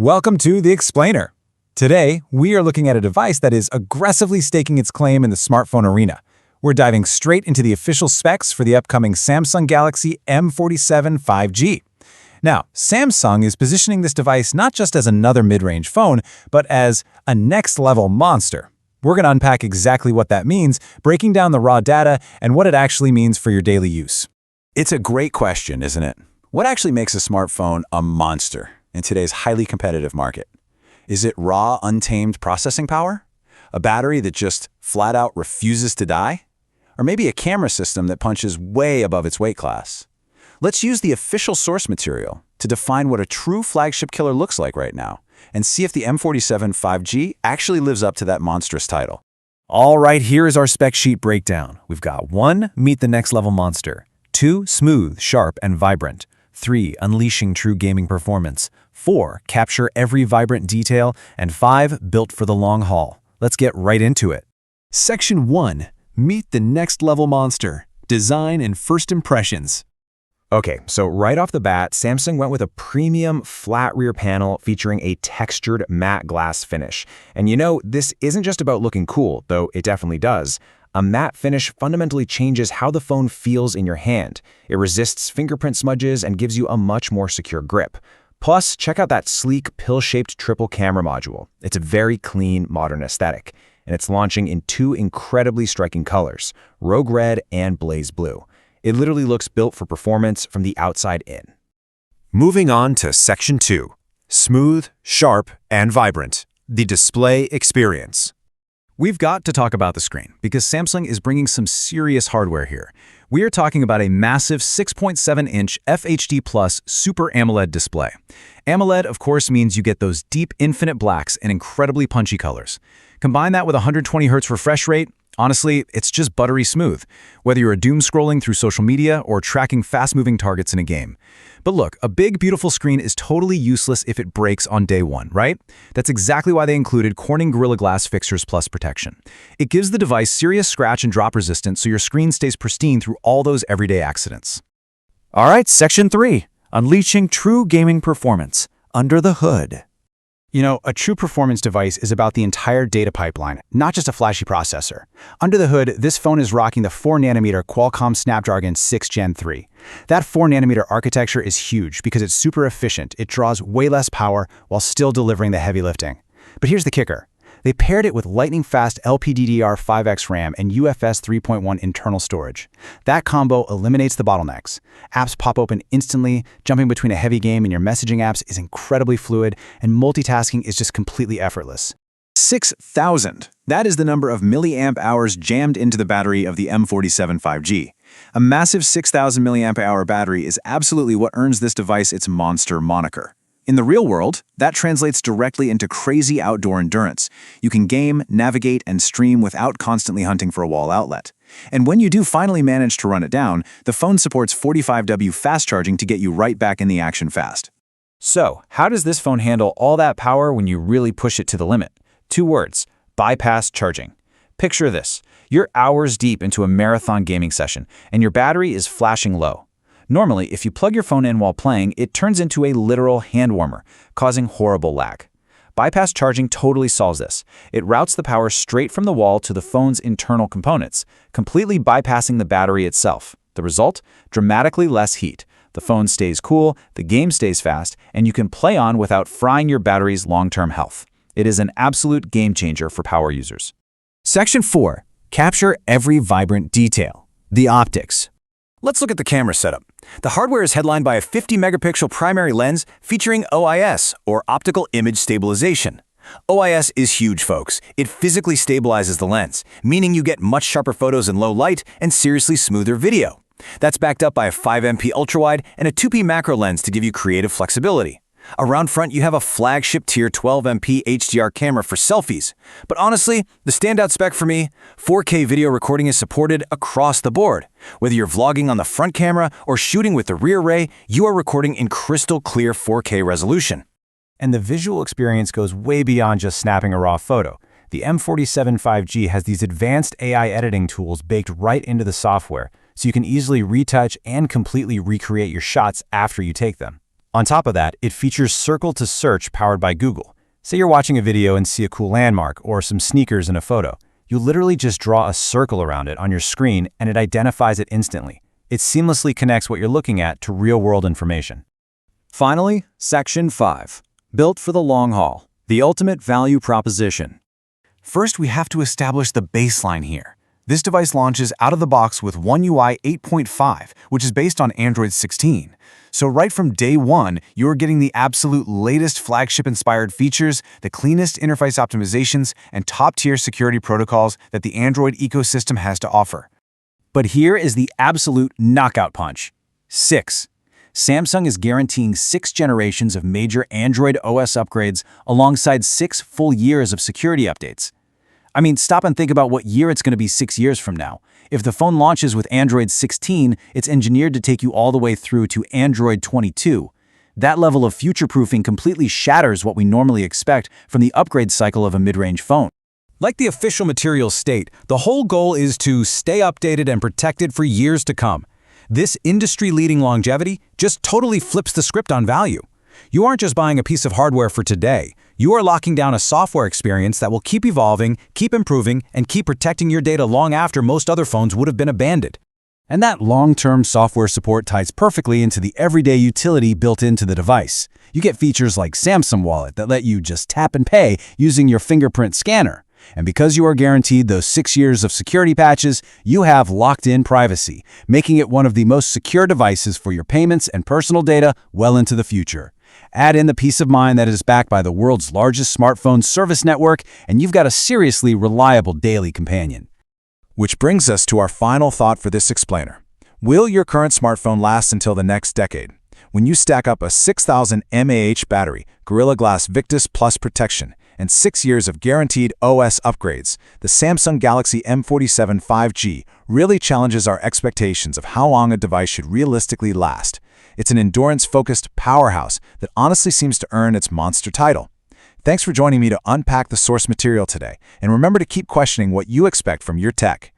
Welcome to The Explainer. Today, we are looking at a device that is aggressively staking its claim in the smartphone arena. We're diving straight into the official specs for the upcoming Samsung Galaxy M47 5G. Now, Samsung is positioning this device not just as another mid-range phone, but as a next-level monster. We're going to unpack exactly what that means, breaking down the raw data and what it actually means for your daily use. It's a great question, isn't it? What actually makes a smartphone a monster in today's highly competitive market? Is it raw, untamed processing power? A battery that just flat out refuses to die? Or maybe a camera system that punches way above its weight class? Let's use the official source material to define what a true flagship killer looks like right now, and see if the M47 5G actually lives up to that monstrous title. All right, here is our spec sheet breakdown. We've got 1. Meet the next level monster. 2. Smooth, sharp, and vibrant. 3. Unleashing true gaming performance. 4. Capture every vibrant detail. And 5. Built for the long haul. Let's get right into it. Section 1. Meet the next level monster. Design and first impressions. Okay, so right off the bat, Samsung went with a premium flat rear panel featuring a textured matte glass finish. And you know, this isn't just about looking cool, though it definitely does. A matte finish fundamentally changes how the phone feels in your hand. It resists fingerprint smudges and gives you a much more secure grip. Plus, check out that sleek, pill-shaped triple camera module. It's a very clean, modern aesthetic. And it's launching in 2 incredibly striking colors, Rogue Red and Blaze Blue. It literally looks built for performance from the outside in. Moving on to Section 2. Smooth, sharp, and vibrant. The display experience. We've got to talk about the screen, because Samsung is bringing some serious hardware here. We are talking about a massive 6.7-inch FHD Plus Super AMOLED display. AMOLED, of course, means you get those deep infinite blacks and incredibly punchy colors. Combine that with 120 Hz refresh rate, honestly, it's just buttery smooth, whether you're doom scrolling through social media or tracking fast-moving targets in a game. But look, a big, beautiful screen is totally useless if it breaks on day one, right? That's exactly why they included Corning Gorilla Glass Fixtures Plus protection. It gives the device serious scratch and drop resistance so your screen stays pristine through all those everyday accidents. All right, Section 3. Unleashing true gaming performance. Under the hood. You know, a true performance device is about the entire data pipeline, not just a flashy processor. Under the hood, this phone is rocking the 4nm Qualcomm Snapdragon 6 Gen 3. That 4nm architecture is huge because it's super efficient. It draws way less power while still delivering the heavy lifting. But here's the kicker. They paired it with lightning-fast LPDDR5X RAM and UFS 3.1 internal storage. That combo eliminates the bottlenecks. Apps pop open instantly, jumping between a heavy game and your messaging apps is incredibly fluid, and multitasking is just completely effortless. 6,000. That is the number of milliamp hours jammed into the battery of the M47 5G. A massive 6,000 milliamp hour battery is absolutely what earns this device its monster moniker. In the real world, that translates directly into crazy outdoor endurance. You can game, navigate, and stream without constantly hunting for a wall outlet. And when you do finally manage to run it down, the phone supports 45W fast charging to get you right back in the action fast. So, how does this phone handle all that power when you really push it to the limit? 2 words: bypass charging. Picture this. You're hours deep into a marathon gaming session, and your battery is flashing low. Normally, if you plug your phone in while playing, it turns into a literal hand warmer, causing horrible lag. Bypass charging totally solves this. It routes the power straight from the wall to the phone's internal components, completely bypassing the battery itself. The result? Dramatically less heat. The phone stays cool, the game stays fast, and you can play on without frying your battery's long-term health. It is an absolute game changer for power users. Section 4. Capture every vibrant detail. The optics. Let's look at the camera setup. The hardware is headlined by a 50-megapixel primary lens featuring OIS, or Optical Image Stabilization. OIS is huge, folks. It physically stabilizes the lens, meaning you get much sharper photos in low light and seriously smoother video. That's backed up by a 5MP ultrawide and a 2P macro lens to give you creative flexibility. Around front, you have a flagship tier 12MP HDR camera for selfies. But honestly, the standout spec for me, 4K video recording is supported across the board. Whether you're vlogging on the front camera or shooting with the rear ray, you are recording in crystal clear 4K resolution. And the visual experience goes way beyond just snapping a raw photo. The M47 5G has these advanced AI editing tools baked right into the software, so you can easily retouch and completely recreate your shots after you take them. On top of that, it features Circle to Search powered by Google. Say you're watching a video and see a cool landmark or some sneakers in a photo. You literally just draw a circle around it on your screen and it identifies it instantly. It seamlessly connects what you're looking at to real-world information. Finally, Section 5. Built for the long haul. The ultimate value proposition. First, we have to establish the baseline here. This device launches out of the box with One UI 8.5, which is based on Android 16. So right from day one, you're getting the absolute latest flagship-inspired features, the cleanest interface optimizations, and top-tier security protocols that the Android ecosystem has to offer. But here is the absolute knockout punch. 6. Samsung is guaranteeing 6 generations of major Android OS upgrades alongside 6 full years of security updates. I mean, stop and think about what year it's going to be 6 years from now. If the phone launches with Android 16, it's engineered to take you all the way through to Android 22. That level of future-proofing completely shatters what we normally expect from the upgrade cycle of a mid-range phone. Like the official materials state, the whole goal is to stay updated and protected for years to come. This industry-leading longevity just totally flips the script on value. You aren't just buying a piece of hardware for today. You are locking down a software experience that will keep evolving, keep improving, and keep protecting your data long after most other phones would have been abandoned. And that long-term software support ties perfectly into the everyday utility built into the device. You get features like Samsung Wallet that let you just tap and pay using your fingerprint scanner. And because you are guaranteed those 6 years of security patches, you have locked-in privacy, making it one of the most secure devices for your payments and personal data well into the future. Add in the peace of mind that is backed by the world's largest smartphone service network, and you've got a seriously reliable daily companion. Which brings us to our final thought for this explainer. Will your current smartphone last until the next decade? When you stack up a 6,000 mAh battery, Gorilla Glass Victus Plus protection, and 6 years of guaranteed OS upgrades, the Samsung Galaxy M47 5G really challenges our expectations of how long a device should realistically last. It's an endurance-focused powerhouse that honestly seems to earn its monster title. Thanks for joining me to unpack the source material today, and remember to keep questioning what you expect from your tech.